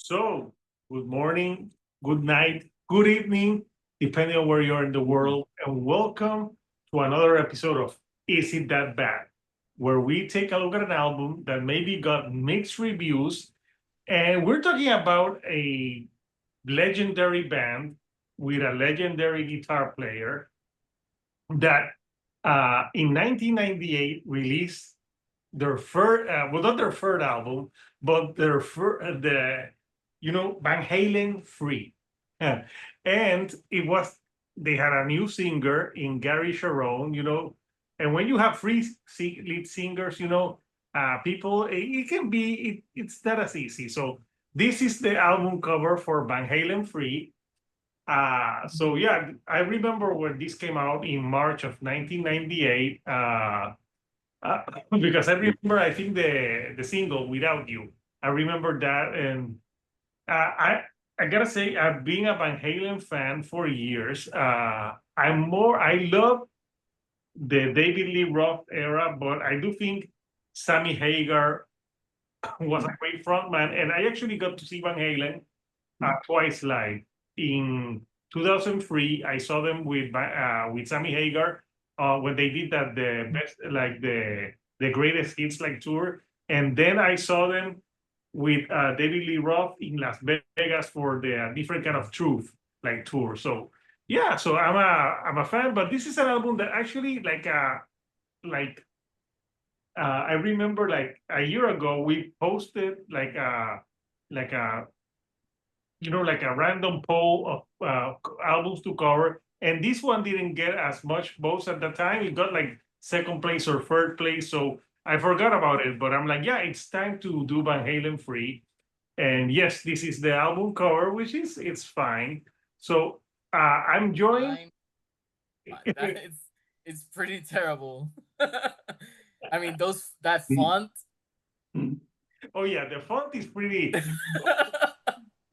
So, good morning, good night, good evening, depending on where you're in the world, and welcome to another episode of Is It That Bad? Where we take a look at an album that maybe got mixed reviews, and we're talking about a legendary band with a legendary guitar player that in 1998 released their first, well, not their third album, but their Van Halen-III. And it was, they had a new singer in Gary Cherone, and when you have three lead singers, people, it can be, it's not as easy. So this is the album cover for Van Halen-III. So yeah, I remember when this came out in March of 1998. Because I remember, I think the single "Without You." I remember that, and I gotta say, I've been a Van Halen fan for years. I love the David Lee Roth era, but I do think Sammy Hagar was a great frontman, and I actually got to see Van Halen twice live. In 2003, I saw them with Sammy Hagar when they did that the best, like the greatest hits like tour, and then I saw them with David Lee Roth in Las Vegas for the different kind of truth like tour. So yeah, so I'm a fan, but this is an album that actually I remember like a year ago we posted like a like a random poll of albums to cover, and this one didn't get as much votes at the time. It got like second place or third place, so I forgot about it. But I'm like, yeah, it's time to do Van Halen-III, and yes, this is the album cover, which is it's fine. So I'm joined. It's pretty terrible. I mean, that font. Oh yeah, the font is pretty.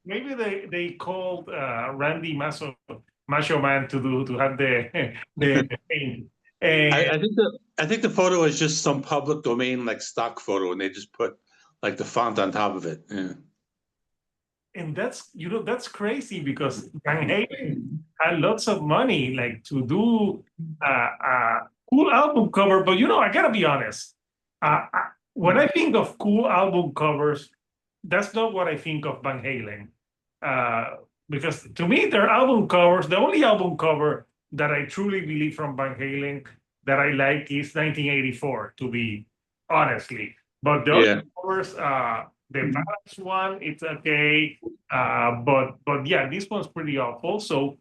Maybe they called Randy Macho Man to have the paint. I think the photo is just some public domain like stock photo, and they just put like the font on top of it. Yeah. And that's crazy because Van Halen had lots of money like to do a cool album cover. But I gotta be honest. When I think of cool album covers, that's not what I think of Van Halen. Because to me, their album covers, the only album cover that I truly believe from Van Halen that I like is 1984, to be honestly. But the other covers, the Balance one, it's okay. But yeah, this one's pretty awful. So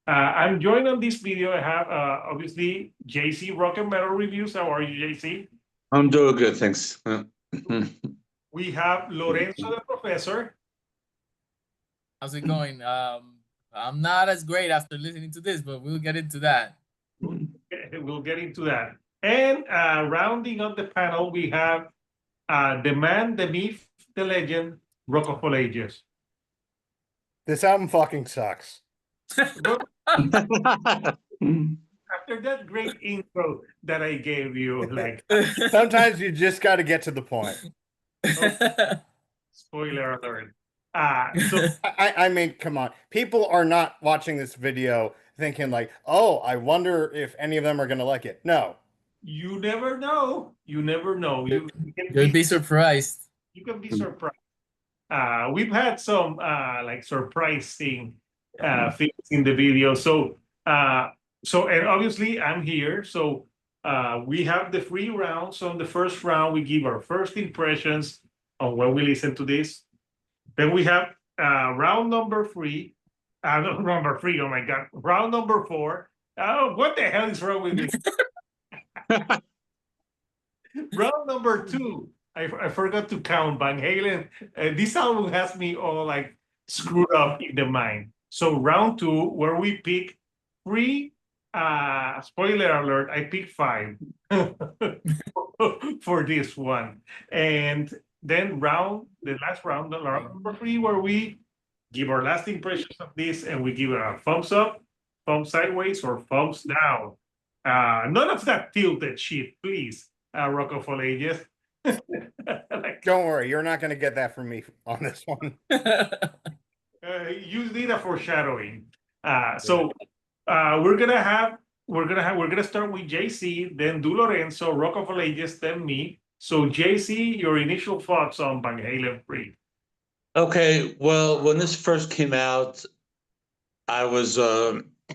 I'm joined on this video. I have obviously JC Rock and Metal Reviews. How are you, JC? I'm doing good, thanks. We have Lorenzo the Professor. How's it going? I'm not as great after listening to this, but we'll get into that. We'll get into that. And rounding up the panel, we have the man, the myth, the legend, Rock of All Ages. This album fucking sucks. After that great intro that I gave you, like sometimes you just got to get to the point. Spoiler alert. So I mean, come on. People are not watching this video thinking like, oh, I wonder if any of them are going to like it. No. You never know. You never know. You'll be surprised. You can be surprised. We've had some like surprising things in the video. So and obviously I'm here. So we have the 3 rounds. On the first round, we give our first impressions on when we listen to this. Then we have round number 3. Number 3, oh my God. Round number 4. Oh, what the hell is wrong with me? Round number 2. I forgot to count Van Halen. This album has me all like screwed up in the mind. So round 2, where we pick 3. Spoiler alert, I picked 5 for this one. And then the last round, round number 3, where we give our last impressions of this, and we give it a thumbs up, thumbs sideways, or thumbs down. None of that tilted shit, please, Rock of All Ages. Like, Don't worry, you're not going to get that from me on this one. You need a foreshadowing. We're gonna start with JC, then do Lorenzo, Rock of Ages, then me. So JC, your initial thoughts on Van Halen-III? Okay, well, when this first came out, I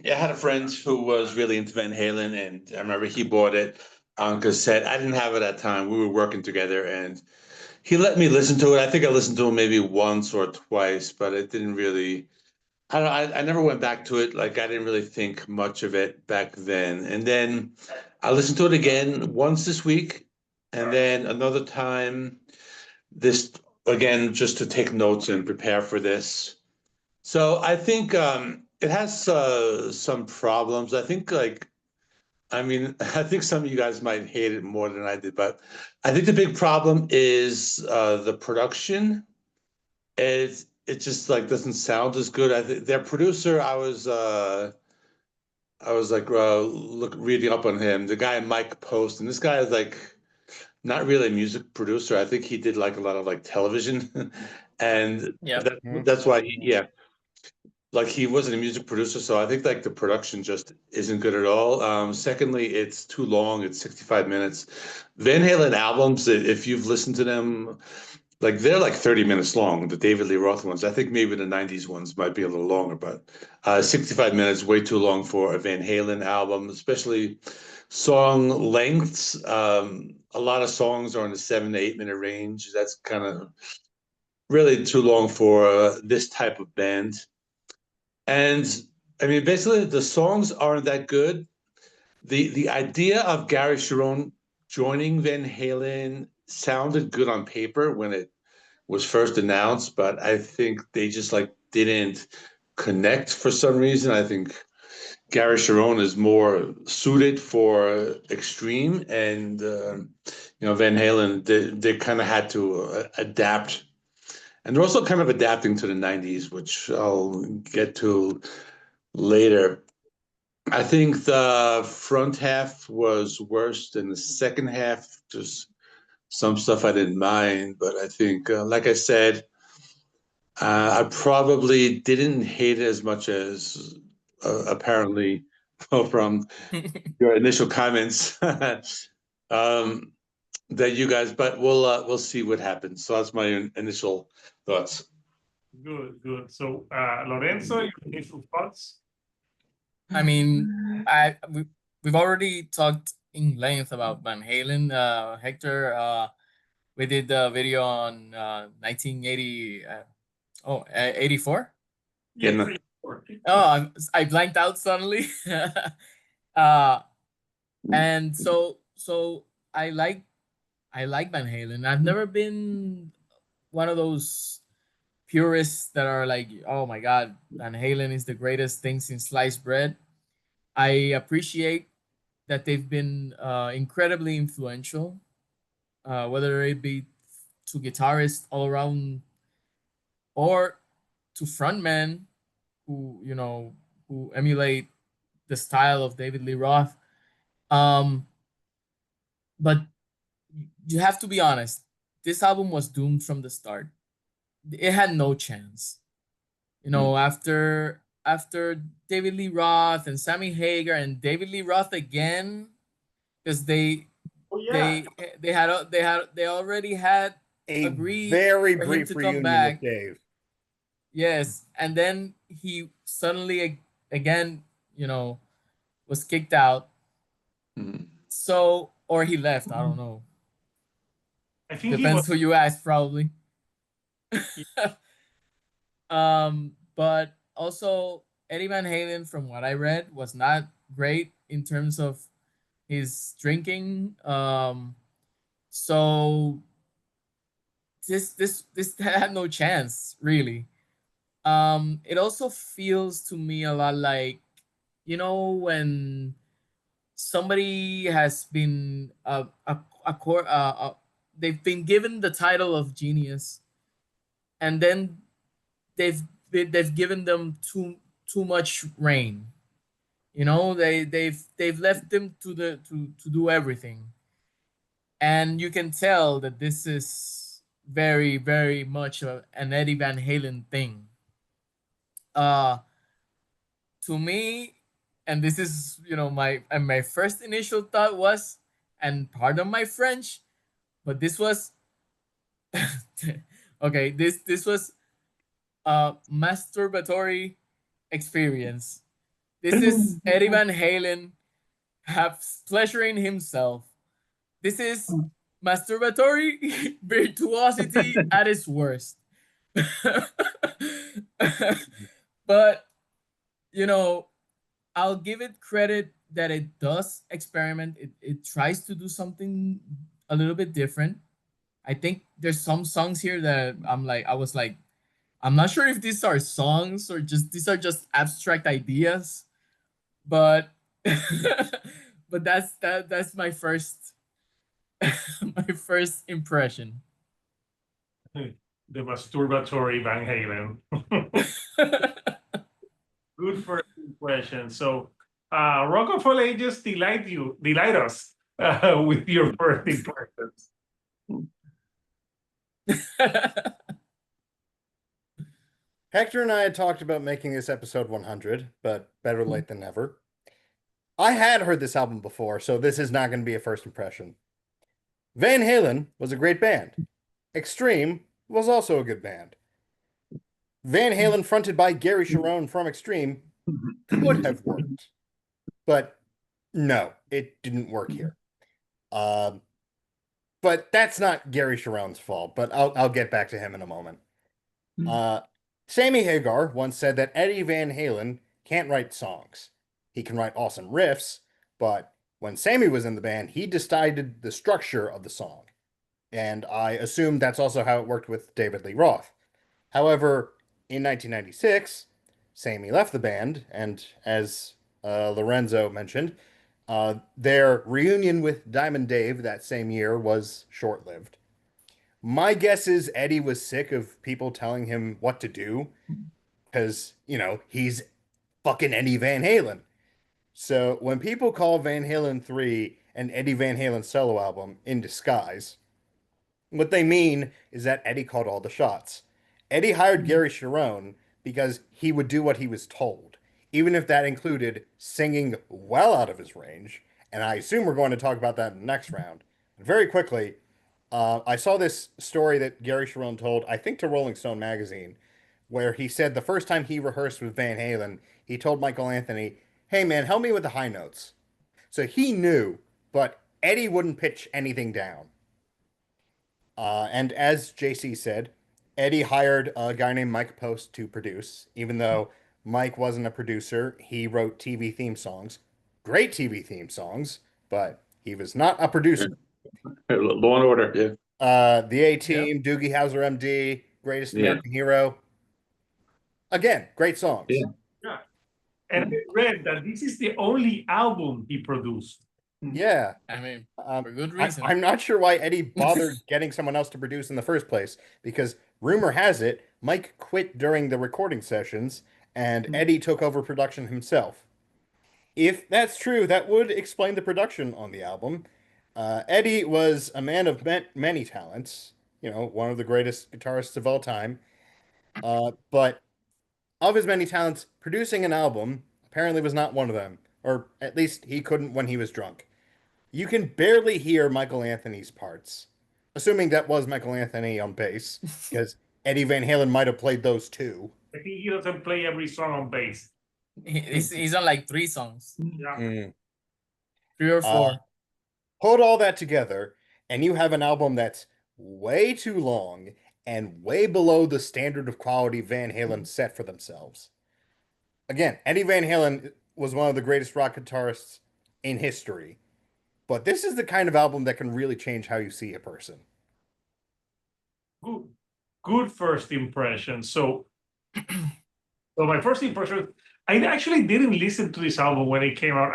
had a friend who was really into Van Halen, and I remember he bought it on cassette. I didn't have it at that time. We were working together, and he let me listen to it. I think I listened to it maybe once or twice, but it didn't really. I don't know. I never went back to it. Like I didn't really think much of it back then. And then I listened to it again once this week, and then another time this again just to take notes and prepare for this. So I think it has some problems. I think I mean I think some of you guys might hate it more than I did, but I think the big problem is the production. It just like doesn't sound as good. I think their producer, I was like reading up on him. The guy Mike Post, and this guy is like not really a music producer. I think he did like a lot of like television, and Yeah. that's why yeah, like he wasn't a music producer. So I think like the production just isn't good at all. Secondly, it's too long. It's 65 minutes. Van Halen albums, if you've listened to them, like they're like 30 minutes long, the David Lee Roth ones. I think maybe the 90s ones might be a little longer, but 65 minutes, way too long for a Van Halen album, especially song lengths. A lot of songs are in the 7 to 8 minute range. That's kind of really too long for this type of band. And I mean, basically, the songs aren't that good. The idea of Gary Cherone joining Van Halen sounded good on paper when it was first announced, but I think they just like didn't connect for some reason. I think Gary Cherone is more suited for extreme, and Van Halen they kind of had to adapt, and they're also kind of adapting to the '90s, which I'll get to later. I think the front half was worse than the second half. Just some stuff I didn't mind, but I think, like I said, I probably didn't hate it as much as apparently from your initial comments that you guys. But we'll see what happens. So that's my initial thoughts. Good, good. So Lorenzo, your initial thoughts? I mean, we've already talked in length about Van Halen. Hector, we did the video on 1980. 84. Yeah, Yeah. pretty short. Oh, I blanked out suddenly. uh, and so I like Van Halen. I've never been one of those purists that are like, oh my God, Van Halen is the greatest thing since sliced bread. I appreciate that they've been incredibly influential, whether it be to guitarists all around or to frontmen who who emulate the style of David Lee Roth. Um, but you have to be honest. This album was doomed from the start. It had no chance. After David Lee Roth and Sammy Hagar and David Lee Roth again, because Oh yeah. they already had A agreed very for him brief to come reunion with back. Dave. Yes, and then he suddenly again, was kicked out. Mhm. So, or he left. I don't know. I think he was. Depends who you ask, probably. But also Eddie Van Halen, from what I read, was not great in terms of his drinking. So this had no chance, really. It also feels to me a lot like, when somebody has been they've been given the title of genius, and then they've given them too much reign. They've left them to do everything, and you can tell that very, very much an Eddie Van Halen thing. Uh, to me, and this is, my first initial thought was, and pardon my French, but this was okay. This was a masturbatory experience. This is Eddie Van Halen have pleasuring himself. This is masturbatory virtuosity at its worst. But I'll give it credit that it does experiment. It tries to do something a little bit different. I think there's some songs here that I was like, I'm not sure if these are songs or just these are just abstract ideas, but but that's my first my first impression. The masturbatory Van Halen. Good first impression. So, Rock of All Ages delight us with your first impressions. Hector and I had talked about making this episode 100, but better late than never. I had heard this album before, so this is not going to be a first impression. Van Halen was a great band. Extreme was also a good band. Van Halen, fronted by Gary Cherone from Extreme, could have worked. But no, it didn't work here. But that's not Gary Cherone's fault, but I'll get back to him in a moment. Sammy Hagar once said that Eddie Van Halen can't write songs. He can write awesome riffs, but when Sammy was in the band, he decided the structure of the song. And I assume that's also how it worked with David Lee Roth. However, in 1996, Sammy left the band, and as Lorenzo mentioned, their reunion with Diamond Dave that same year was short-lived. My guess is Eddie was sick of people telling him what to do because, he's fucking Eddie Van Halen. So when people call Van Halen-III an Eddie Van Halen solo album in disguise, what they mean is that Eddie called all the shots. Eddie hired Gary Cherone because he would do what he was told, even if that included singing well out of his range. And I assume we're going to talk about that in the next round. Very quickly, I saw this story that Gary Cherone told, I think to Rolling Stone magazine, where he said the first time he rehearsed with Van Halen, he told Michael Anthony, "Hey man, help me with the high notes." So he knew, but Eddie wouldn't pitch anything down. And as JC said, Eddie hired a guy named Mike Post to produce. Even though Mike wasn't a producer, he wrote TV theme songs. Great TV theme songs, but he was not a producer. Law and Order, yeah. The A-Team, Doogie Howser MD, Greatest American Hero. Again, great songs. Yeah. Yeah. And I read that this is the only album he produced. Yeah. I mean, for good reason. I'm not sure why Eddie bothered getting someone else to produce in the first place, because rumor has it Mike quit during the recording sessions and Eddie took over production himself. If that's true, that would explain the production on the album. Eddie was a man of many talents, one of the greatest guitarists of all time. But of his many talents, producing an album apparently was not one of them, or at least he couldn't when he was drunk. You can barely hear Michael Anthony's parts, assuming that was Michael Anthony on bass, because Eddie Van Halen might have played those too. I think he doesn't play every song on bass. He's on like 3 songs. Yeah. 3 or 4. Put all that together, and you have an album that's way too long and way below the standard of quality Van Halen set for themselves. Again, Eddie Van Halen was one of the greatest rock guitarists in history, but this is the kind of album that can really change how you see a person. Good first impression. So my first impression, I actually didn't listen to this album when it came out.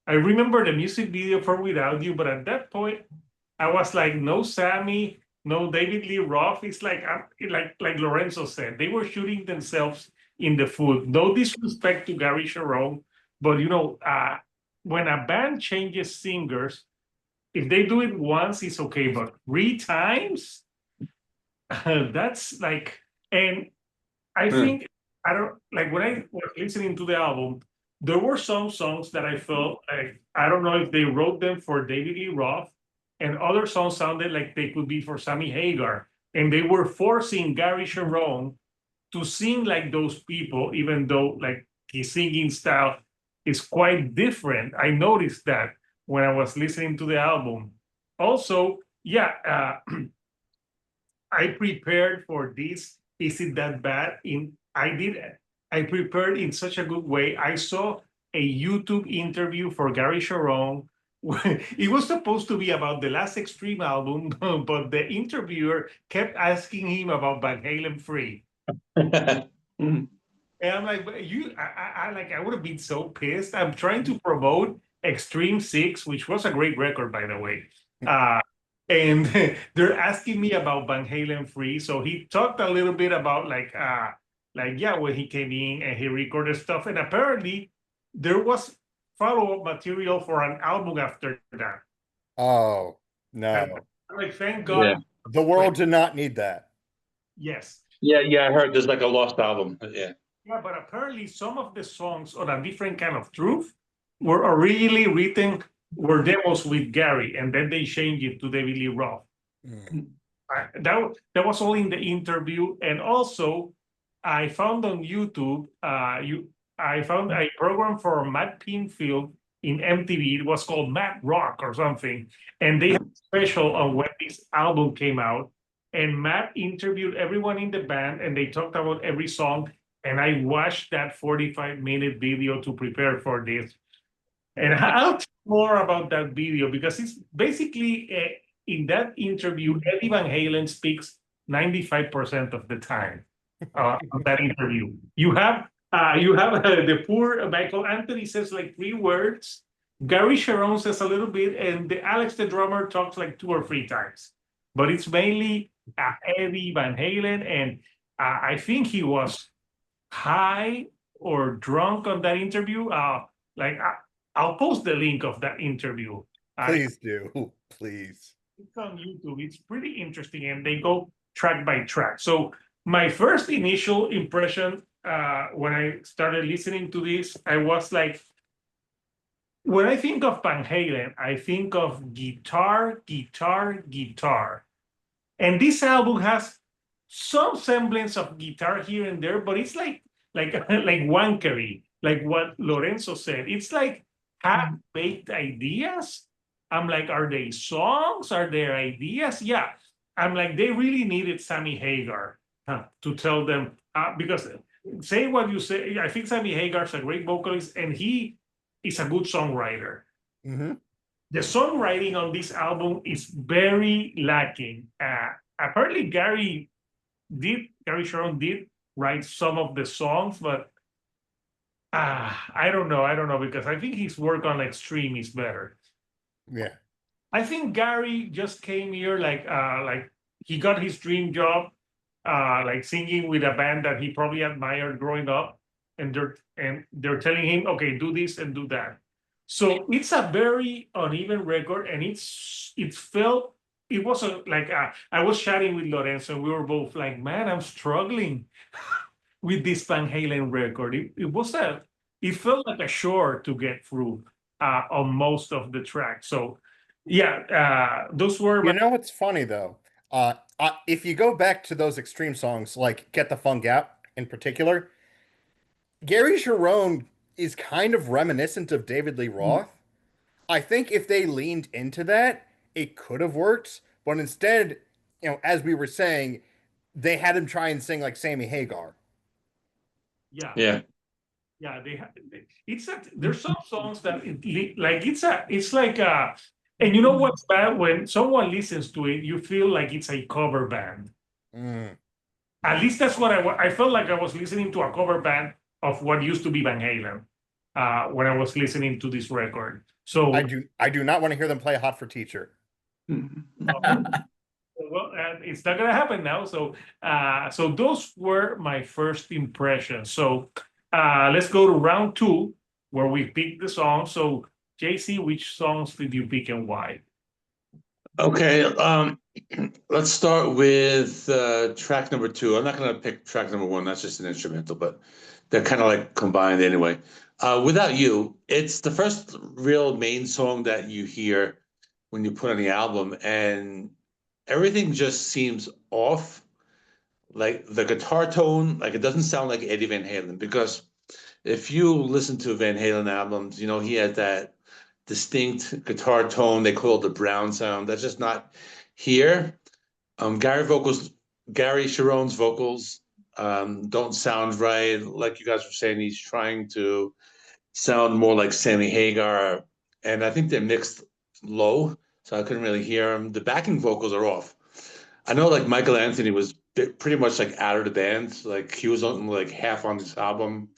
I remember the music video for Without You, but at that point, I was like, no Sammy, no David Lee Roth. It's like Lorenzo said, they were shooting themselves in the foot. No disrespect to Gary Cherone, but when a band changes singers, if they do it once, it's okay, but 3 times, That's like, and I think I don't like when I was listening to the album, there were some songs that I felt like I don't know if they wrote them for David Lee Roth, and other songs sounded like they could be for Sammy Hagar, and they were forcing Gary Cherone to sing like those people, even though like his singing style is quite different. I noticed that when I was listening to the album. Also, yeah, I prepared for this. Is it that bad? I prepared in such a good way. I saw a YouTube interview for Gary Cherone. It was supposed to be about the last Extreme album, but the interviewer kept asking him about Van Halen-III. And I'm like, I would have been so pissed. I'm trying to promote Extreme 6, which was a great record, by the way. And they're asking me about Van Halen-III. So he talked a little bit about yeah, when he came in and he recorded stuff. And apparently there was follow-up material for an album after that. Oh, And no. I'm like, thank God. Yeah. The world did not need that. Yes. Yeah, I heard there's like a lost album. Yeah. Yeah, but apparently some of the songs on A Different Kind of Truth were originally written, were demos with Gary, and then they changed it to David Lee Roth. That was all in the interview. And also, I found on YouTube, I found a program for Matt Pinfield in MTV. It was called Matt Rock or something. And they had a special on when this album came out. And Matt interviewed everyone in the band, and they talked about every song. And I watched that 45-minute video to prepare for this. And I'll talk more about that video because it's basically in that interview, Eddie Van Halen speaks 95% of the time of that interview. You have the poor Michael Anthony says like 3 words. Gary Cherone says a little bit, and Alex the drummer talks like 2 or 3 times. But it's mainly Eddie Van Halen, and I think he was high or drunk on that interview. I'll post the link of that interview. Please do. Please. It's on YouTube. It's pretty interesting, and they go track by track. So my first initial impression when I started listening to this, I was like, when I think of Van Halen, I think of guitar, guitar, guitar. And this album has some semblance of guitar here and there, but it's like wankery, like what Lorenzo said. It's like half-baked ideas. I'm like, are they songs? Are there ideas? Yeah. I'm like, they really needed Sammy Hagar to tell them, because say what you say, I think Sammy Hagar's a great vocalist, and he is a good songwriter. The songwriting on this album is very lacking. Apparently, Gary Cherone did write some of the songs, but I don't know because I think his work on Extreme is better. Yeah. I think Gary just came here like he got his dream job, like singing with a band that he probably admired growing up, and they're telling him, okay, do this and do that. So it's a very uneven record, and it wasn't like I was chatting with Lorenzo, and we were both like, man, I'm struggling with this Van Halen record. It felt like a chore to get through on most of the tracks. So yeah, those were You know what's funny though? If you go back to those Extreme songs, like Get the Funk Out in particular, Gary Cherone is kind of reminiscent of David Lee Roth. I think if they leaned into that, it could have worked. But instead, as we were saying, they had him try and sing like Sammy Hagar. Yeah. There's some songs that it's like and you know what's bad when someone listens to it, you feel like it's a cover band. At least that's what I felt like. I was listening to a cover band of what used to be Van Halen when I was listening to this record. So I do not want to hear them play Hot for Teacher. Well, it's not gonna happen now. So those were my first impressions. So let's go to round 2 where we pick the songs. So JC, which songs did you pick and why? Okay. Let's start with track number 2. I'm not going to pick track number 1. That's just an instrumental, but they're kind of like combined anyway. Without You, it's the first real main song that you hear when you put on the album, and everything just seems off. Like the guitar tone, like it doesn't sound like Eddie Van Halen, because if you listen to Van Halen albums, you know, he has that distinct guitar tone. They call it the brown sound. That's just not here. Gary Cherone's vocals don't sound right. Like you guys were saying, he's trying to sound more like Sammy Hagar, and I think they're mixed low, so I couldn't really hear him. The backing vocals are off. I know like Michael Anthony was pretty much like out of the band, like he was on like half on this album.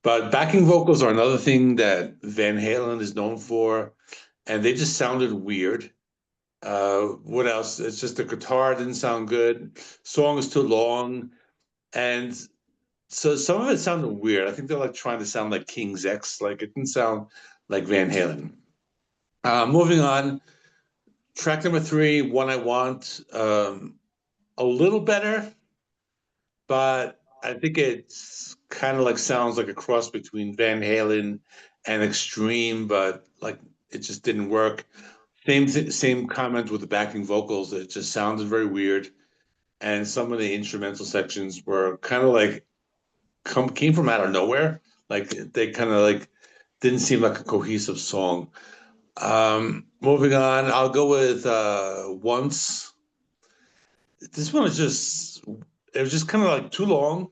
But backing vocals are another thing that Van Halen is known for, and they just sounded weird. What else? It's just the guitar didn't sound good. Song is too long, and so some of it sounded weird. I think they're like trying to sound like King's X. Like it didn't sound like Van Halen. Moving on, track number 3, One I Want, a little better, but I think it's kind of like sounds like a cross between Van Halen and Extreme, but like it just didn't work. Same comment with the backing vocals. It just sounded very weird, and some of the instrumental sections were kind of like came from out of nowhere. Like they kind of like didn't seem like a cohesive song. Moving on, I'll go with Once. This one is just it was just kind of like too long.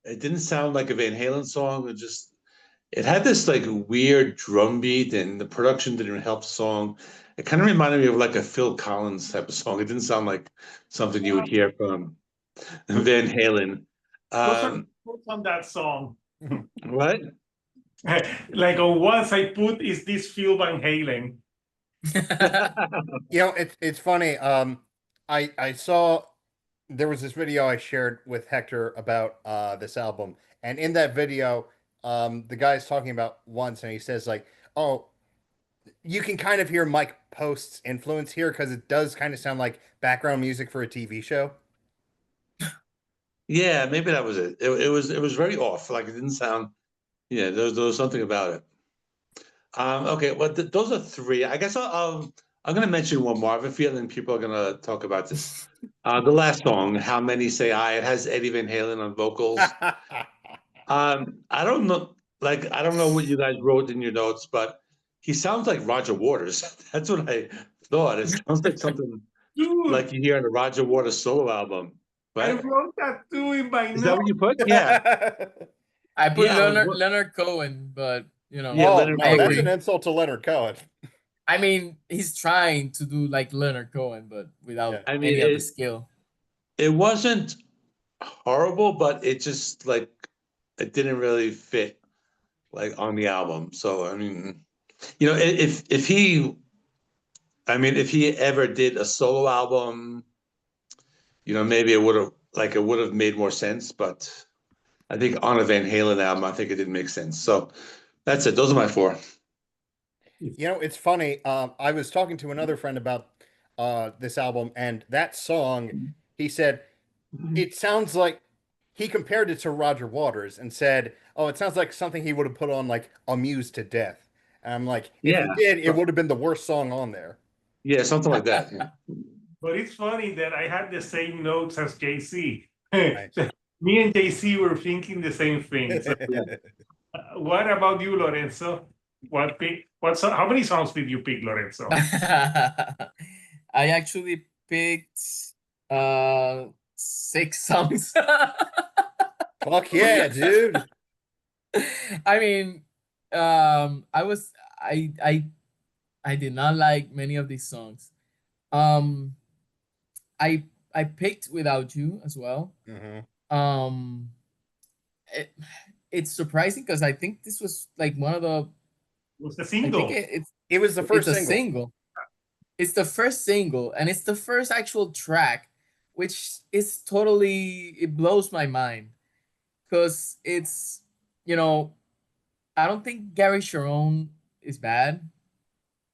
It didn't sound like a Van Halen song. It had this like weird drum beat, and the production didn't help the song. It kind of reminded me of like a Phil Collins type of song. It didn't sound like something you would hear from Van Halen. What's your thoughts on that song? What? Like on Once I Put Is This Phil Van Halen? You know, it's funny. I saw there was this video I shared with Hector about this album, and in that video, the guy's talking about Once, and he says like, "Oh, you can kind of hear Mike Post's influence here because it does kind of sound like background music for a TV show." Yeah, maybe that was it. It was very off. Like it didn't sound. Yeah, there was something about it. Okay, well, those are 3. I guess I'm gonna mention one more. I have a feeling people are gonna talk about this. The last song, "How Many Say I," it has Eddie Van Halen on vocals. I don't know, like I don't know what you guys wrote in your notes, but he sounds like Roger Waters. That's what I thought. It sounds like something Dude, like you hear on a Roger Waters solo album. I Right? wrote that too in my Is that notes. what you put? Yeah. I put Yeah, Leonard Cohen, but you know, Yeah, Oh Leonard no, I that's agree. an insult to Leonard Cohen. I mean, he's trying to do like Leonard Cohen, but without Yeah. I mean any of the skill. it wasn't horrible, but it just like it didn't really fit like on the album. So I mean, you know, if he ever did a solo album, you know, maybe it would have made more sense. But I think on a Van Halen album, I think it didn't make sense. So that's it. Those are my 4. You know, it's funny. I was talking to another friend about this album, and that song, he said it sounds like he compared it to Roger Waters and said, "Oh, it sounds like something he would have put on like Amused to Death." And I'm like, if he Yeah, did, it would have been the worst song on there. yeah, something like that. Yeah. But it's funny that I had the same notes as JC. Right. Me and JC were thinking the same thing. So, what about you, Lorenzo? How many songs did you pick, Lorenzo? I actually picked 6 songs. Fuck yeah, dude. I mean, I did not like many of these songs. Um, I I picked Without You as well. Mhm. Um, it, it's surprising because I think this was like one of the. It was the I think single. It was the it's first a single. single. It's the first single, and it's the first actual track, which is totally it blows my mind because it's you know I don't think Gary Cherone is bad.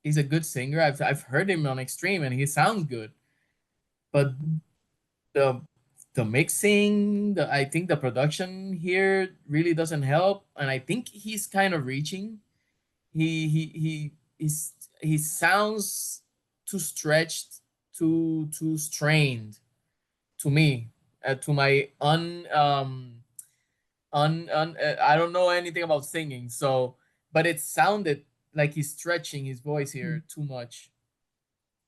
He's a good singer. I've heard him on Extreme, and he sounds good. but the the mixing, I think the production here really doesn't help, and I think he's kind of reaching. He sounds too stretched, too strained to me, to my I don't know anything about singing, so but it sounded like he's stretching his voice here too much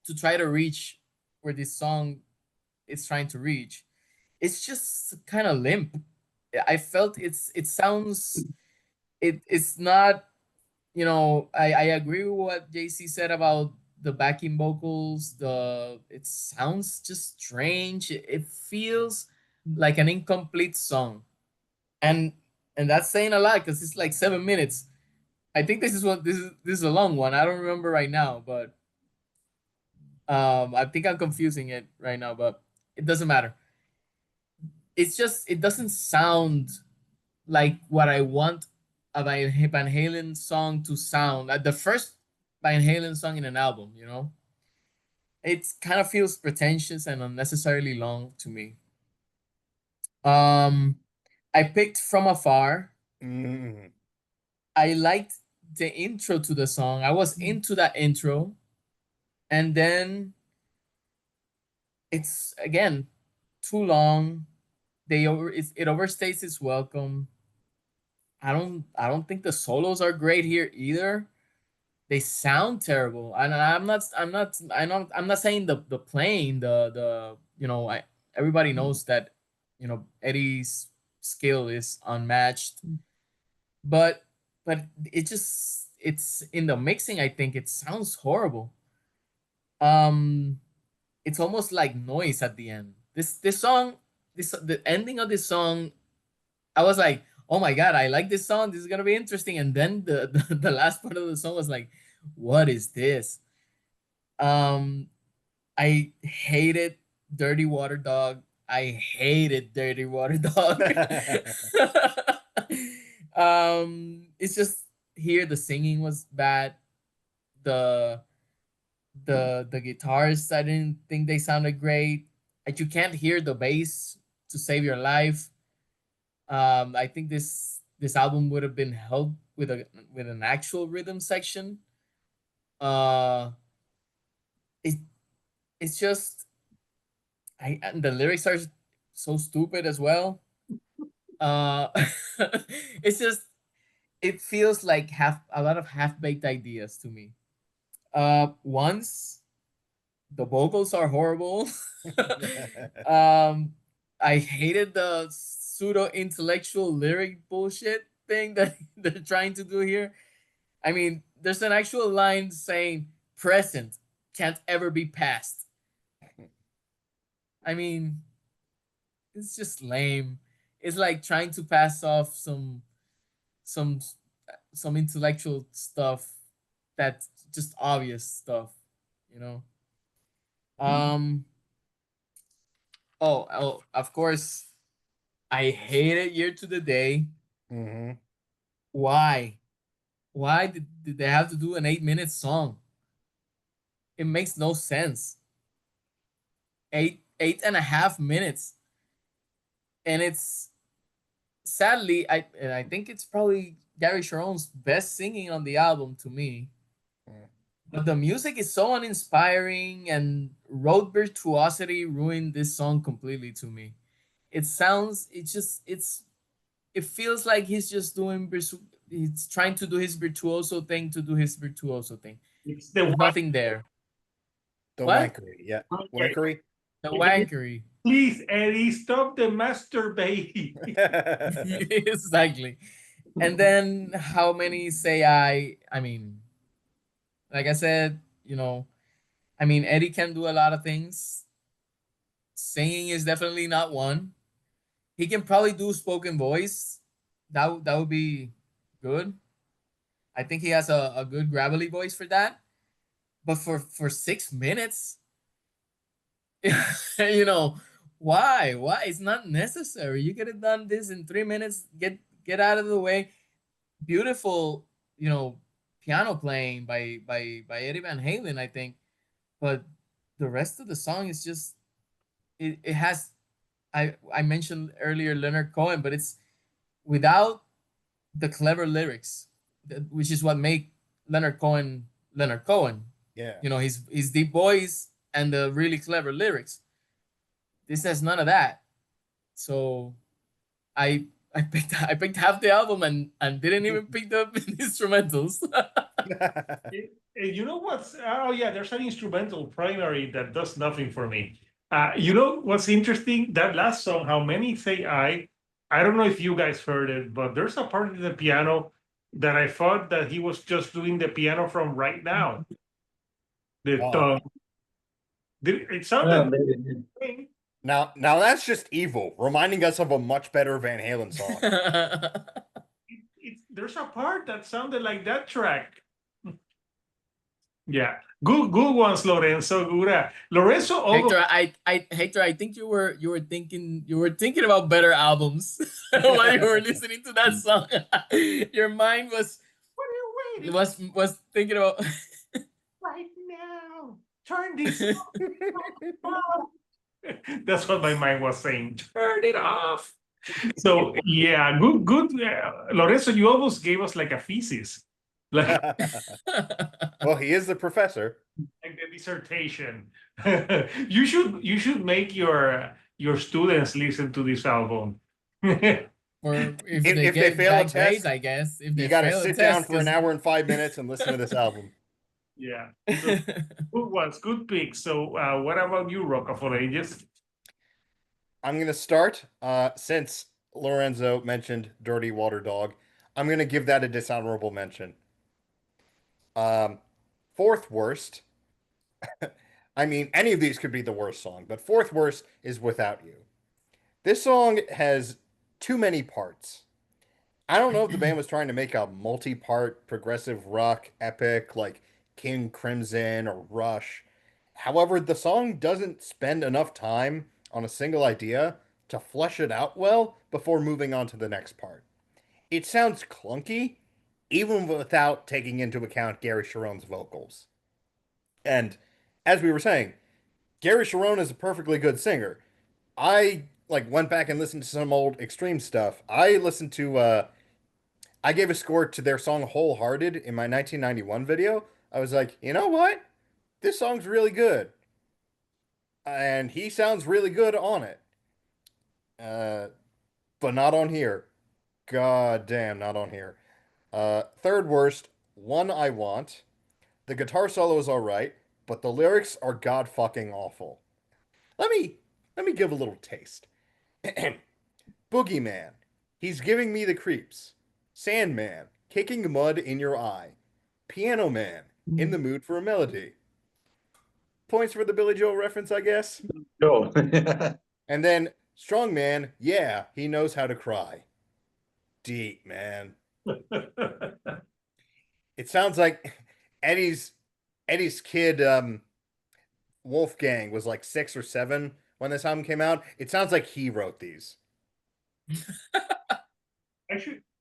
to try to reach where this song is trying to reach. It's just kind of limp. I felt it sounds it's not, I agree with what JC said about the backing vocals. It sounds just strange. It feels like an incomplete song. And that's saying a lot because it's like 7 minutes. I think this is a long one. I don't remember right now, but I think I'm confusing it right now, but it doesn't matter. It's just it doesn't sound like what I want a Van Halen song to sound. Like the first Van Halen song in an album, it kind of feels pretentious and unnecessarily long to me. Um, I picked From Afar. Mhm. I liked the intro to the song. I was into that intro, and then it's again too long. It overstays its welcome. I don't think the solos are great here either. They sound terrible, and I'm not saying the playing the everybody knows that Eddie's skill is unmatched, but it's in the mixing. I think it sounds horrible. Um, it's almost like noise at the end. This song, the ending of this song, I was like, oh my god, I like this song. This is gonna be interesting. And then the last part of the song was like, what is this? Um, I hated Dirty Water Dog. I hated Dirty Water Dog. It's just here the singing was bad. The the guitars, I didn't think they sounded great. Like you can't hear the bass to save your life. I think this album would have been helped with an actual rhythm section. Uh, it it's just and the lyrics are so stupid as well. Uh, it's just it feels like half a lot of half baked ideas to me. Once the vocals are horrible. um, I hated the pseudo intellectual lyric bullshit thing that they're trying to do here. I mean, there's an actual line saying present can't ever be past. I mean, it's just lame. It's like trying to pass off some some intellectual stuff that's just obvious stuff, you know. Um of course I hated Year to the Day. Mhm. Why? Why did they have to do an 8 minute song? It makes no sense. Eight and a half minutes. And it's sadly I think it's probably Gary Cherone's best singing on the album to me. Mm. But the music is so uninspiring, and road virtuosity ruined this song completely to me. It feels like he's just he's trying to do his virtuoso thing to do his virtuoso thing. It's the There's nothing there. The What? wankery, yeah. wankery. Wankery. The wankery. Please, Eddie, stop the masturbating. Exactly. And then how many say I mean, like I said, I mean Eddie can do a lot of things. Singing is definitely not one. He can probably do spoken voice. That would be good. I think he has a good gravelly voice for that. But for 6 minutes, you know, why? Why? It's not necessary. You could have done this in 3 minutes. Get out of the way. Beautiful, piano playing by Eddie Van Halen, I think. But the rest of the song is just it has, I mentioned earlier Leonard Cohen, but it's without the clever lyrics, which is what make Leonard Cohen Leonard Cohen. Yeah. You know, his deep voice and the really clever lyrics. This has none of that. So I picked half the album and didn't even pick the instrumentals. You know what's, oh yeah, there's an instrumental primary that does nothing for me. You know what's interesting? That last song, How Many Say I don't know if you guys heard it, but there's a part in the piano that I thought that he was just doing the piano from Right Now. The Oh. tongue. It sounded Now that's just evil, reminding us of a much better Van Halen song. there's a part that sounded like that track. Yeah, good ones, Lorenzo. Good. Lorenzo, although Hector, I think you were thinking about better albums while you were listening to that song. Your mind was what are you waiting was thinking about right now? Turn this off. That's what my mind was saying. Turn it off. So yeah, good. Lorenzo, you almost gave us like a thesis, like Well, he is the professor. like the dissertation. You should make your students listen to this album. or if If they they get fail a bad grades, test, I guess. If they You got to fail a sit down test, for an hour and 5 minutes and listen to this album. Yeah. So, good ones, good picks. So what about you, Rock of All Ages? I'm going to start, since Lorenzo mentioned Dirty Water Dog, I'm going to give that a dishonorable mention. Fourth worst, I mean, any of these could be the worst song, but fourth worst is Without You. This song has too many parts. I don't know if the band was trying to make a multi-part progressive rock epic like King Crimson or Rush. However, the song doesn't spend enough time on a single idea to flesh it out well before moving on to the next part. It sounds clunky, even without taking into account Gary Cherone's vocals. And as we were saying, Gary Cherone is a perfectly good singer. I went back and listened to some old Extreme stuff. I gave a score to their song Wholehearted in my 1991 video. I was like, you know what? This song's really good. And he sounds really good on it. But not on here. God damn, not on here. Third worst, One I Want. The guitar solo is alright, but the lyrics are god fucking awful. Let me give a little taste. Boogeyman, he's giving me the creeps. Sandman, kicking mud in your eye. Piano Man, in the mood for a melody. Points for the Billy Joel reference, I guess. No. And then Strongman, yeah, he knows how to cry. Deep, man. It sounds like Eddie's kid, Wolfgang, was like 6 or 7 when this album came out. It sounds like he wrote these.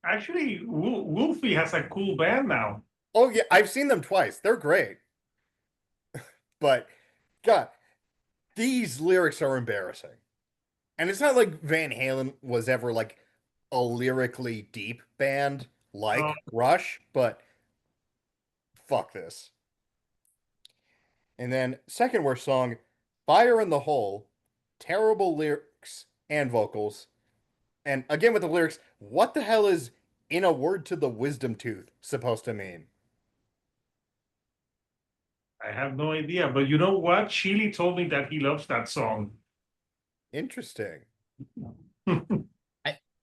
Actually, Wolfie has a cool band now. Oh yeah, I've seen them twice. They're great. But God, these lyrics are embarrassing. And it's not like Van Halen was ever like a lyrically deep band like Oh. Rush, but fuck this. And then second worst song, Fire in the Hole, terrible lyrics and vocals. And again with the lyrics, what the hell is "in a word to the wisdom tooth" supposed to mean? I have no idea, but you know what? Chili told me that he loves that song. Interesting.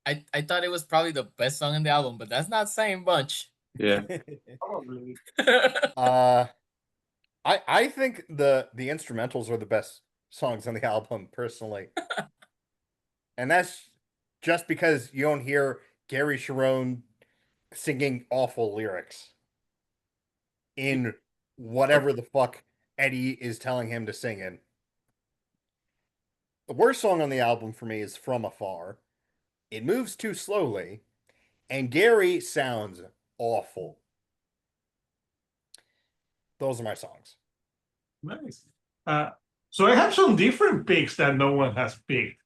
I thought it was probably the best song in the album, but that's not saying much. Yeah. Probably. I think the instrumentals are the best songs on the album, personally. And that's just because you don't hear Gary Cherone singing awful lyrics in whatever the fuck Eddie is telling him to sing in. The worst song on the album for me is From Afar. It moves too slowly, and Gary sounds awful. Those are my songs. Nice. So I have some different picks that no one has picked.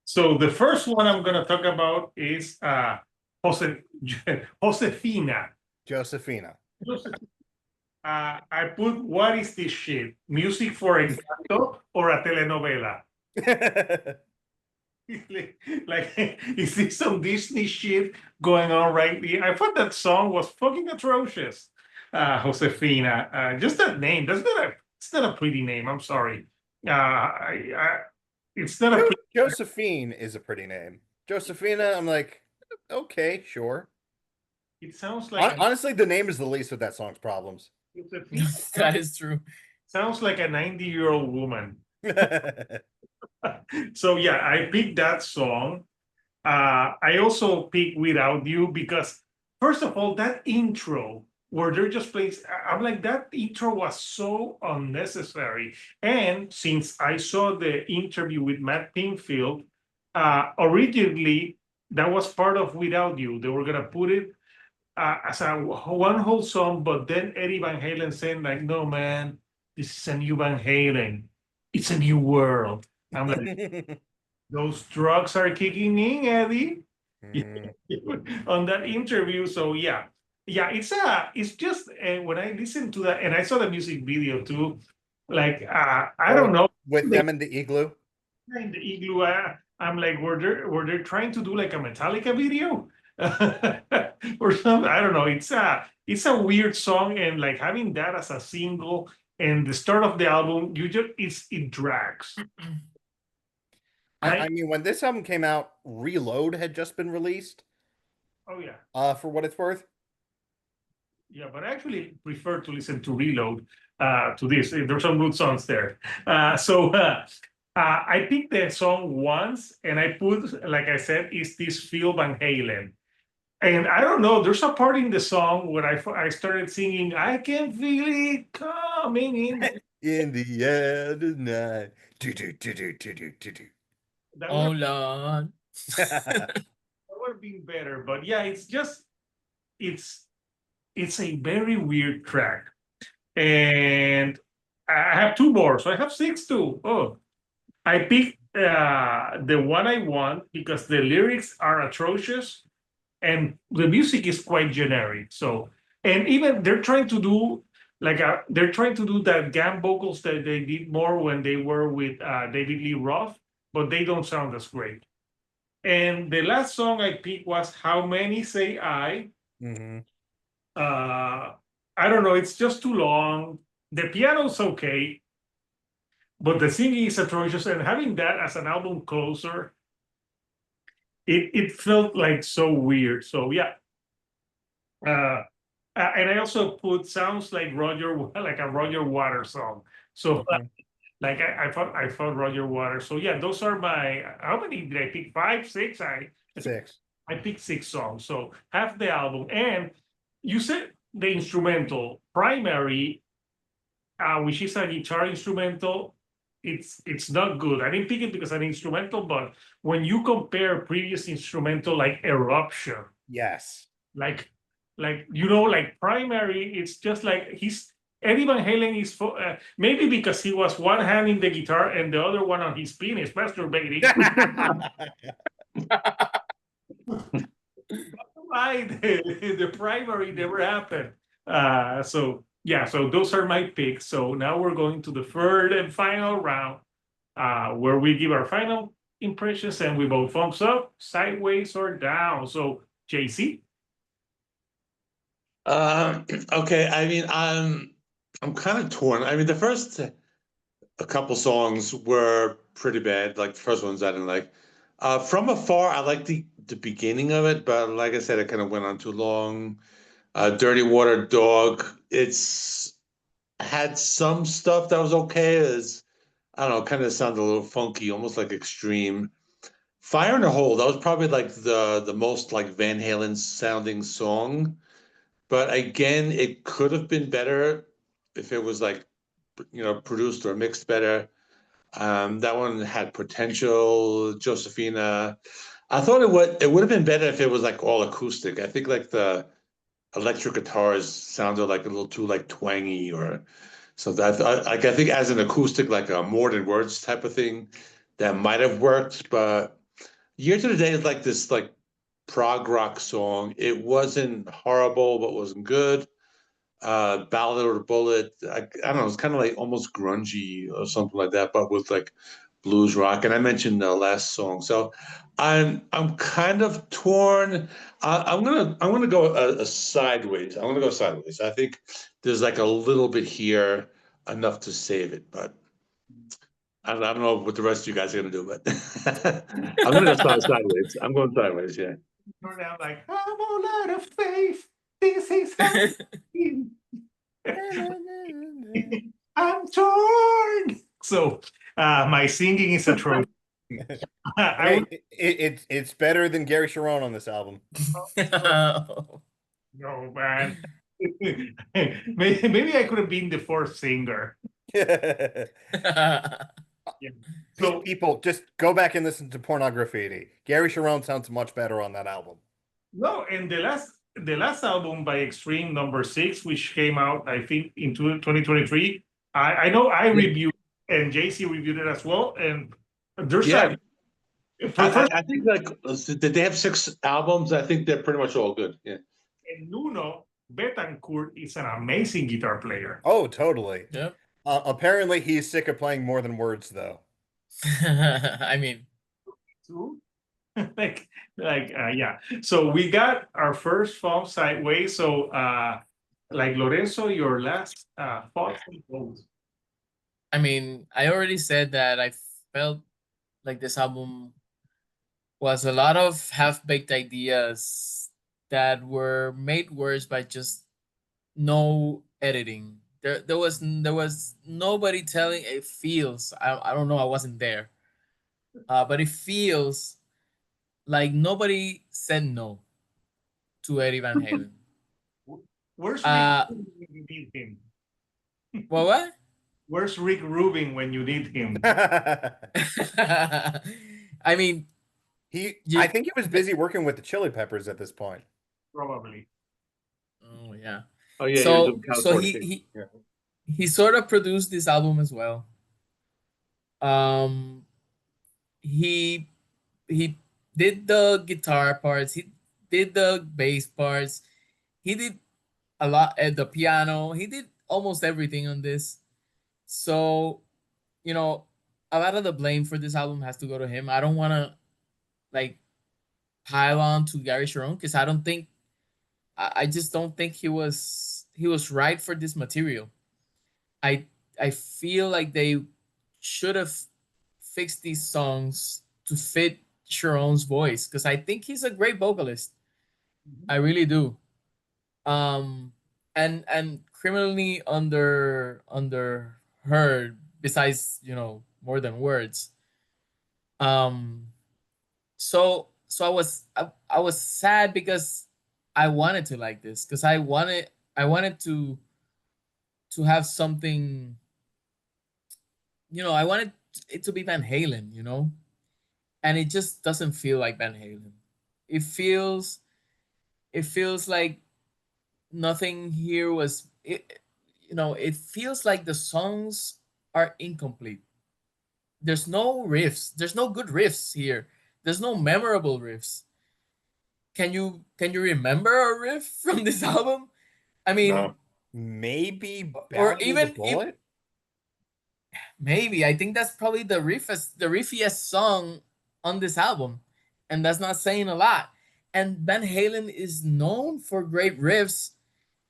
So the first one I'm gonna talk about is Jose, Josefina. Josephina. I put what is this shit? Music for a canto or a telenovela? Like, is this some Disney shit going on right here? I thought that song was fucking atrocious. Josefina. Just that name. It's not a pretty name. I'm sorry. It's not a pretty. Josephine is a pretty name. Josephina, I'm like, okay, sure. It sounds like Honestly, the name is the least of that song's problems. Josefina That is true. sounds like a 90-year-old woman. So yeah, I picked that song. I also picked Without You because, first of all, that intro where they're just playing, I'm like, that intro was so unnecessary. And since I saw the interview with Matt Pinfield, originally that was part of Without You. They were gonna put it as a one whole song, but then Eddie Van Halen saying like, no man, this is a new Van Halen. It's a new world. I'm like, those drugs are kicking in, Eddie. On that interview. So yeah, it's just when I listened to that and I saw the music video too, like I don't know, With them in the igloo. in the igloo. I'm like, were they trying to do like a Metallica video or something? I don't know. It's a weird song, and like having that as a single and the start of the album, it drags. I mean, when this album came out, Reload had just been released. Oh yeah. For what it's worth. Yeah, but I actually prefer to listen to Reload to this. There's some good songs there. I picked the song once, and I put, like I said, is this Phil Van Halen? And I don't know, there's a part in the song where I started singing, I can feel it coming in. In the air tonight. That Oh would Lord. have been better, but yeah, it's a very weird track. And I have two more, so I have six too. Oh, I picked the one I want because the lyrics are atrocious and the music is quite generic. So, and even they're trying to do they're trying to do that gam vocals that they did more when they were with David Lee Roth, but they don't sound as great. And the last song I picked was How Many Say I. I don't know, it's just too long. The piano's okay, but the singing is atrocious. And having that as an album closer, it felt like so weird. So yeah. And I also put sounds like like a Roger Waters song. So like I thought Roger Waters. So yeah, those are my, how many did I pick? 5, 6? Six. I picked 6 songs. So half the album. And you said the instrumental primary, which is a guitar instrumental, it's not good. I didn't pick it because an instrumental, but when you compare previous instrumental like Eruption, Yes. like like primary, it's just like Eddie Van Halen is maybe because he was one hand in the guitar and the other one on his penis masturbating. Why the primary never happened. So yeah, so those are my picks. So now we're going to the third and final round, where we give our final impressions and we vote thumbs up, sideways, or down. So JC. Okay, I mean, I'm kind of torn. I mean, the first a couple songs were pretty bad. Like the first ones I didn't like. From Afar, I liked the beginning of it, but like I said, it kind of went on too long. Dirty Water Dog, it's had some stuff that was okay. I don't know, kind of sounded a little funky, almost like extreme. Fire in a Hole, that was probably like the most like Van Halen sounding song. But again, it could have been better if it was like, produced or mixed better. That one had potential. Josephina, I thought it would have been better if it was like all acoustic. I think like the electric guitars sounded like a little too like twangy, or So I think as an acoustic, like a more than words type of thing, that might have worked. But Year to the Day is like this like prog rock song. It wasn't horrible, but wasn't good. Ballad or the Bullet. I don't know. It's kind of like almost grungy or something like that, but with like blues rock. And I mentioned the last song, so I'm kind of torn. I'm gonna go a sideways. I'm gonna go sideways. I think there's like a little bit here enough to save it, but I don't know what the rest of you guys are gonna do, but I'm gonna go sideways. I'm going sideways. Yeah. Turn out like I'm all out of faith. This is how I'm torn. So my singing is atrocious. I would It's better than Gary Cherone on this album. no, man. Maybe I could have been the fourth singer. Yeah. So People, just go back and listen to Pornography. Gary Cherone sounds much better on that album. no, and the last album by Extreme, number 6, which came out I think in 2023. I know I reviewed and JC reviewed it as well, and there's Yeah. first I think like did they have 6 albums? I think they're pretty much all good. Yeah. and Nuno Betancourt is an amazing guitar player. Oh, totally. Yep. Apparently, he's sick of playing more than words, though. I mean, like yeah. So we got our first fall sideways. So like Lorenzo, your last thoughts on those? I mean, I already said that I felt like this album was a lot of half-baked ideas that were made worse by just no editing. There was nobody telling it feels. I don't know, I wasn't there. But it feels like nobody said no to Eddie Van Halen. Where's Rick Uh, Rubin when you need him? what? Where's Rick Rubin when you need him? I mean, I think he was busy working with the Chili Peppers at this point. Probably. oh yeah. Oh yeah. So he sort of produced this album as well. He did the guitar parts, he did the bass parts, he did a lot at the piano, he did almost everything on this. So, you know, a lot of the blame for this album has to go to him. I don't want to like pile on to Gary Cherone because I just don't think he was right for this material. I feel like they should have fixed these songs to fit Cherone's voice because I think he's a great vocalist. I really do. And criminally underheard besides, more than words. So I was sad because I wanted to like this because I wanted to have something, I wanted it to be Van Halen, and it just doesn't feel like Van Halen. It feels like nothing here was it feels like the songs are incomplete. There's no riffs. There's no good riffs here. There's no memorable riffs. Can you remember a riff from this album? I mean, No. Maybe or Ballad even of the Bullet? maybe I think that's probably the riffiest song on this album, and that's not saying a lot. And Van Halen is known for great riffs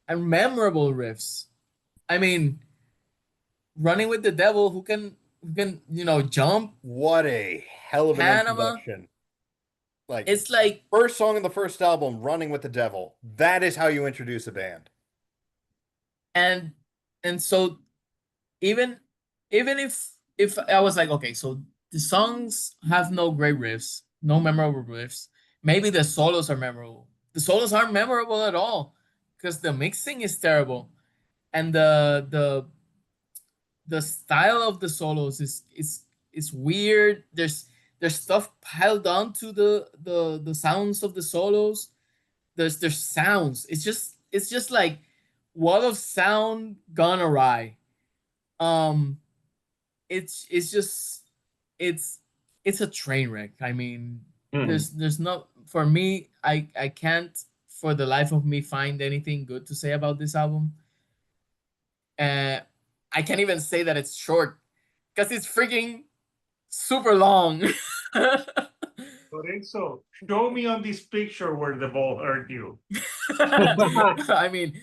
and memorable riffs. I mean, Running with the Devil, who can jump. What a hell of an Panama. introduction. Like, It's like first song in the first album, Running with the Devil. That is how you introduce a band. and so even if I was like, okay, so the songs have no great riffs, no memorable riffs, maybe the solos are memorable. The solos aren't memorable at all because the mixing is terrible, and the style of the solos is weird. There's stuff piled onto the sounds of the solos. There's sounds. It's just like wall of sound gone awry. Um, it's just it's it's a train wreck. I mean, there's not for me. I can't for the life of me find anything good to say about this album. Uh, I can't even say that it's short because it's freaking super long. Lorenzo, show me on this picture where the ball hurt you. I mean,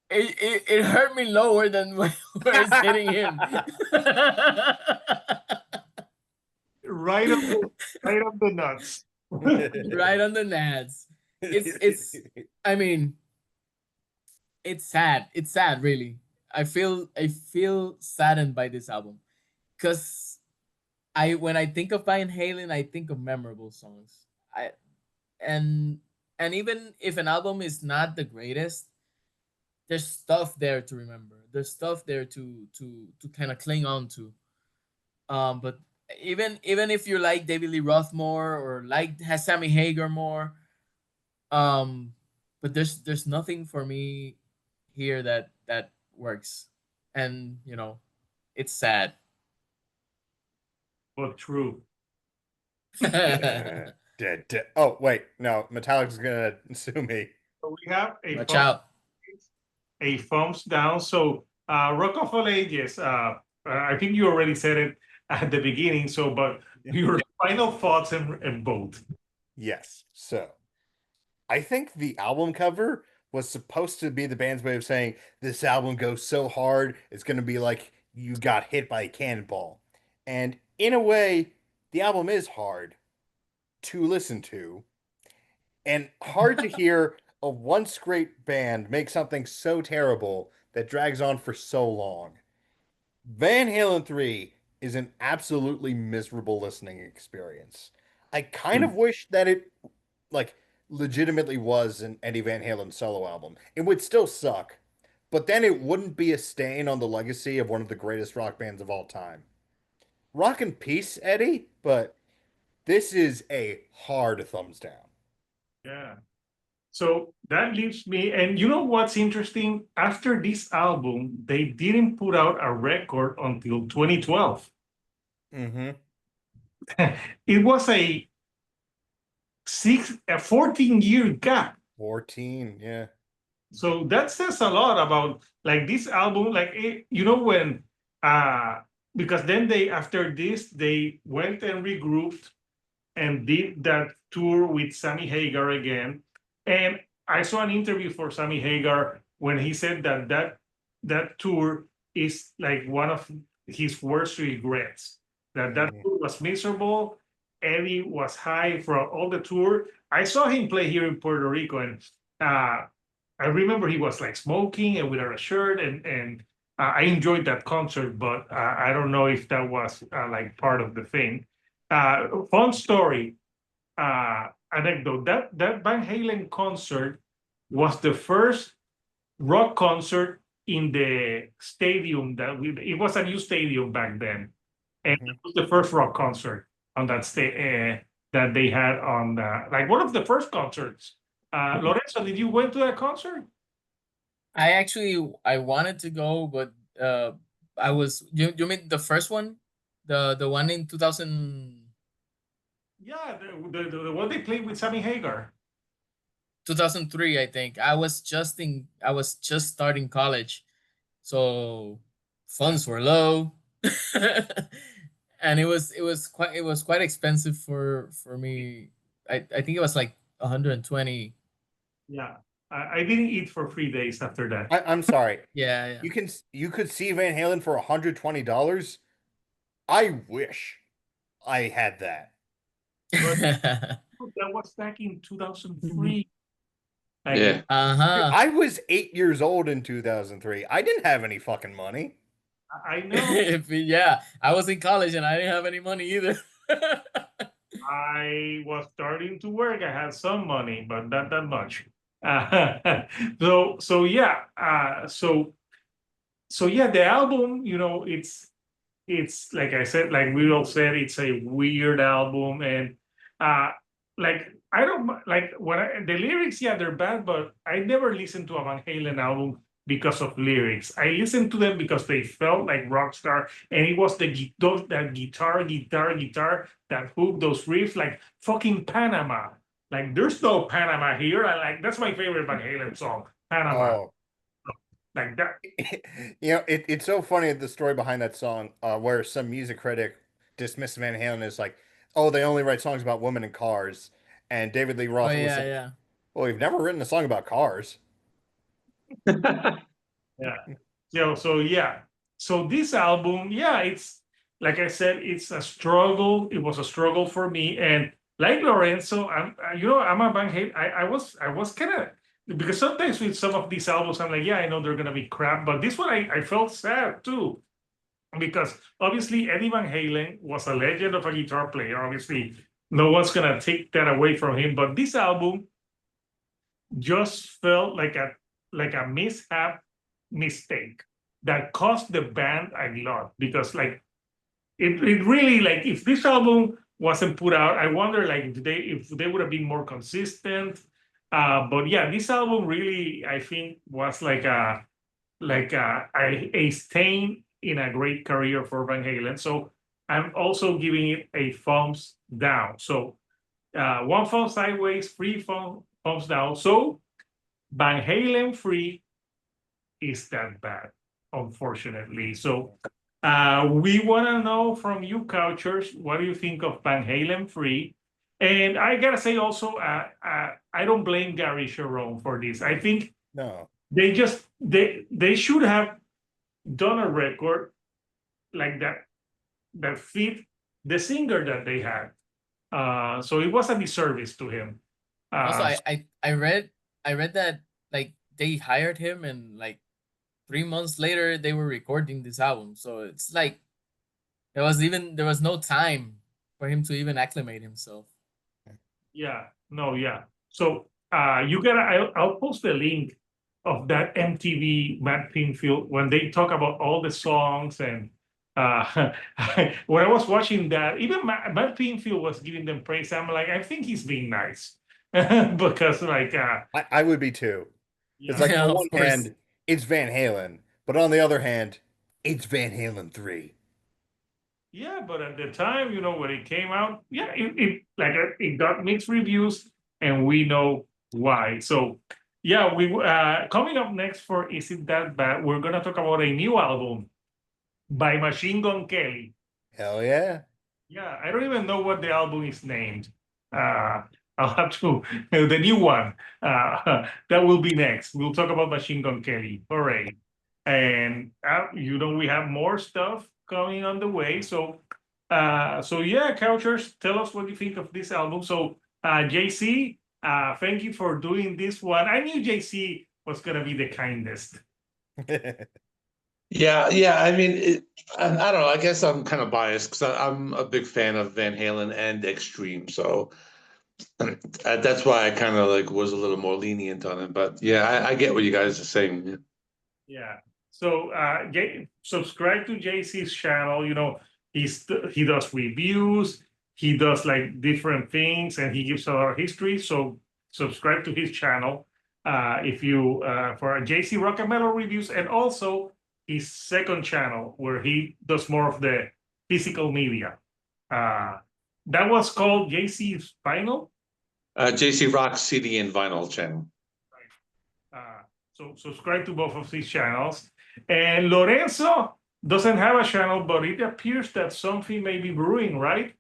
it hurt me lower than where it's hitting him. Right on the nuts. Right on the nads. It's I mean, it's sad. It's sad, really. I feel saddened by this album because I when I think of Van Halen, I think of memorable songs. I and and even if an album is not the greatest, there's stuff there to remember. There's stuff there to kind of cling on to. But even if you like David Lee Roth more or like has Sammy Hagar more, um, but there's nothing for me here that works, and it's sad. But true. Dead. Oh, wait. No, Metallic's gonna sue me. So we have Watch out. a thumbs down. So Rock of All Ages, I think you already said it at the beginning. So, but your final thoughts and both. Yes. So, I think the album cover was supposed to be the band's way of saying this album goes so hard, it's going to be like you got hit by a cannonball. And in a way, the album is hard to listen to and hard to hear a once great band make something so terrible that drags on for so long. Van Halen 3 is an absolutely miserable listening experience. I kind of wish that it like legitimately was an Eddie Van Halen solo album. It would still suck, but then it wouldn't be a stain on the legacy of one of the greatest rock bands of all time. Rock and peace, Eddie, but this is a hard thumbs down. Yeah. So that leaves me, and you know what's interesting? After this album, they didn't put out a record until 2012. Mm-hmm. It was a 14-year gap. 14, yeah. So that says a lot about like this album, like when because then they after this they went and regrouped and did that tour with Sammy Hagar again. And I saw an interview for Sammy Hagar when he said that tour is like one of his worst regrets. That tour was miserable. Eddie was high for all the tour. I saw him play here in Puerto Rico, and I remember he was like smoking and without a shirt, and I enjoyed that concert, but I don't know if that was like part of the thing. Fun story, anecdote. That Van Halen concert was the first rock concert in the stadium it was a new stadium back then, and it was the first rock concert on that that they had on like one of the first concerts. Lorenzo, did you went to that concert? I wanted to go, but I was you mean the first one, the one in 2000. Yeah, the one they played with Sammy Hagar. 2003, I think. I was just starting college, so funds were low, and it was quite expensive for me. I think it was like 120. Yeah, I didn't eat for 3 days after that. I'm sorry. Yeah. You could see Van Halen for $120. I wish I had that. Yeah. That was back in 2003. Yeah. I was 8 years old in 2003. I didn't have any fucking money. I know. Yeah, I was in college and I didn't have any money either. I was starting to work. I had some money, but not that much. So yeah. So yeah, the album, it's like I said, like we all said, it's a weird album, and like I don't like the lyrics. Yeah, they're bad, but I never listened to a Van Halen album because of lyrics. I listened to them because they felt like rock star, and it was that guitar, that hook, those riffs, like fucking Panama. Like there's no Panama here. That's my favorite Van Halen song, Panama. Oh, Like that. it's so funny the story behind that song, where some music critic dismissed Van Halen as like, oh, they only write songs about women and cars, and David Lee Oh Roth was yeah, like, yeah. well, we've never written a song about cars. Yeah. So yeah. So this album, yeah, it's like I said, it's a struggle. It was a struggle for me, and like Lorenzo, I'm a Van Halen. I was kind of, because sometimes with some of these albums, I'm like, yeah, I know they're gonna be crap, but this one I felt sad too, because obviously Eddie Van Halen was a legend of a guitar player. Obviously, no one's gonna take that away from him, but this album just felt like a mistake that cost the band a lot, because like it really, like, if this album wasn't put out, I wonder like if they would have been more consistent. But yeah, this album really, I think, was like a stain in a great career for Van Halen. So I'm also giving it a thumbs down. So one thumb sideways, three thumbs down. So Van Halen-III is that bad, unfortunately. So we want to know from you, Couchers, what do you think of Van Halen-III? And I gotta say also, I don't blame Gary Cherone for this. I think No. they should have done a record like that fit the singer that they had. So it was a disservice to him. Also, I read that like they hired him and like 3 months later they were recording this album. So it's like there was no time for him to even acclimate himself. Yeah, no, yeah. So I'll post the link of that MTV Matt Pinfield when they talk about all the songs, and when I was watching that, even Matt Pinfield was giving them praise. I'm like, I think he's being nice because like I would be too. It's yeah. like, Yeah, on of one course. hand, it's Van Halen, but on the other hand, it's Van Halen 3. Yeah, but at the time, when it came out, yeah, it got mixed reviews, and we know why. So, yeah, we coming up next for Is It That Bad? We're gonna talk about a new album by Machine Gun Kelly. Hell yeah. Yeah, I don't even know what the album is named. I'll have to the new one. That will be next. We'll talk about Machine Gun Kelly. Hooray! And we have more stuff coming on the way. So yeah, Couchers, tell us what you think of this album. So JC, thank you for doing this one. I knew JC was gonna be the kindest. Yeah. I mean, I don't know. I guess I'm kind of biased because I'm a big fan of Van Halen and Extreme, so that's why I kind of like was a little more lenient on it. But yeah, I get what you guys are saying. Yeah. So subscribe to JC's channel. He does reviews, he does like different things, and he gives a lot of history. So subscribe to his channel if you for JC Rock and Metal reviews, and also his second channel where he does more of the physical media. That was called JC's Vinyl. JC Rock CD and Vinyl channel. So subscribe to both of these channels. And Lorenzo doesn't have a channel, but it appears that something may be brewing, right?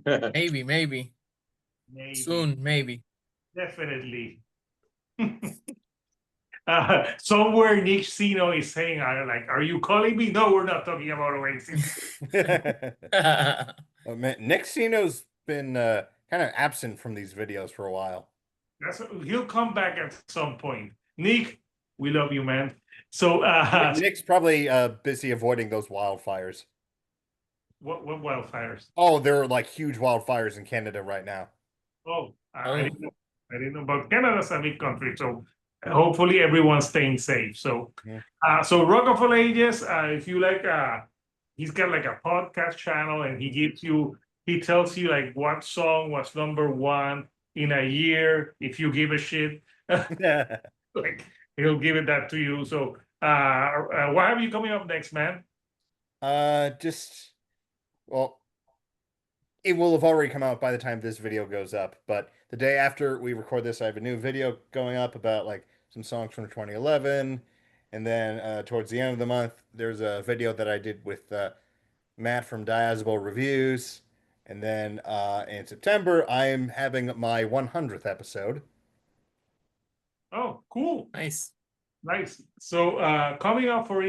Maybe. Maybe. Soon, maybe. Definitely. Somewhere Nick Sino is saying, are you calling me? No, we're not talking about Oasis. Oh, man, Nick Sino's been kind of absent from these videos for a while. He'll come back at some point. Nick, we love you, man. So Nick's probably busy avoiding those wildfires. what wildfires? Oh, there are like huge wildfires in Canada right now. Oh, I didn't know about Canada's a big country, so hopefully everyone's staying safe. So, so Rock of All Ages, if you like, he's got like a podcast channel, and he tells you like what song was number one in a year if you give a shit. Like he'll give it that to you. So, what have you coming up next, man? Well, it will have already come out by the time this video goes up, but the day after we record this, I have a new video going up about like some songs from 2011, and then towards the end of the month, there's a video that I did with Matt from Diazable Reviews, and then in September, I'm having my 100th episode. Oh, cool. Nice. Nice. So coming up for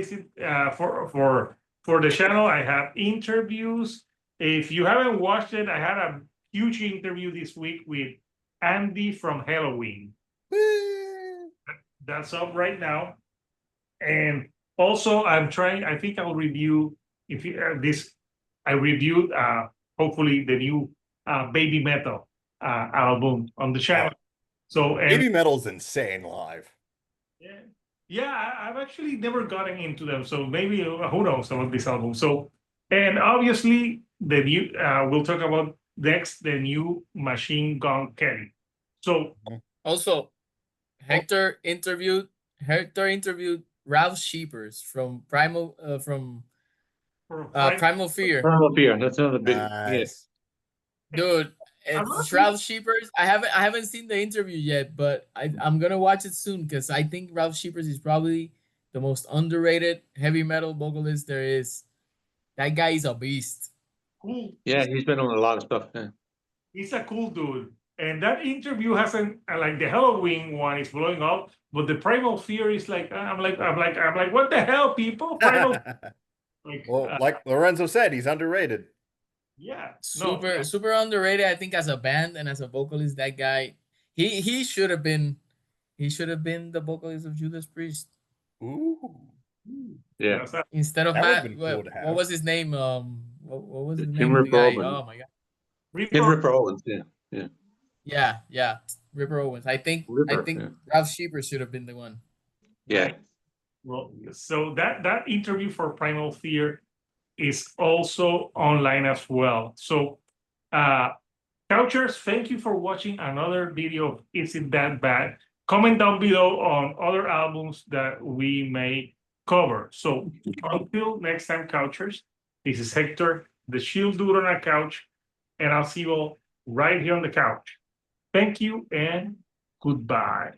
for the channel, I have interviews. If you haven't watched it, I had a huge interview this week with Andy from Halloween. That's up right now. And also I'm trying, I think I'll review if you I reviewed hopefully the new Baby Metal album on the channel. So Baby Metal's insane live. Yeah, I've actually never gotten into them, so maybe who knows about this album. So, and obviously the new we'll talk about next the new Machine Gun Kelly. So Also, Hector interviewed Ralph Sheepers from Primal Primal Fear. Primal Fear. That's another big. Nice. Dude, it's Ralph Sheepers. I haven't seen the interview yet, but I'm gonna watch it soon because I think Ralph Sheepers is probably the most underrated heavy metal vocalist there is. That guy is a beast. Cool. Yeah, he's been on a lot of stuff. Yeah. He's a cool dude. And that interview hasn't like the Halloween one is blowing up, but the Primal Fear is like I'm like what the hell, people? Primal Well, like Lorenzo said, he's underrated. Yeah, super underrated. I think as a band and as a vocalist, that guy he should have been the vocalist of Judas Priest. Ooh. Yeah. Instead of That Matt, would've been cool to have. what was his name? What was the Tim name of the Ripper guy? Owens. Oh my god. Ripper Owens. Yeah. Ripper Owens. I think Ralph Sheepers should have been the one. Yeah. Well, so that interview for Primal Fear is also online as well. So, Couchers, thank you for watching another video of Is It That Bad? Comment down below on other albums that we may cover. So until next time, Couchers, this is Hector, the Shield Dude on a couch, and I'll see you all right here on the couch. Thank you and goodbye.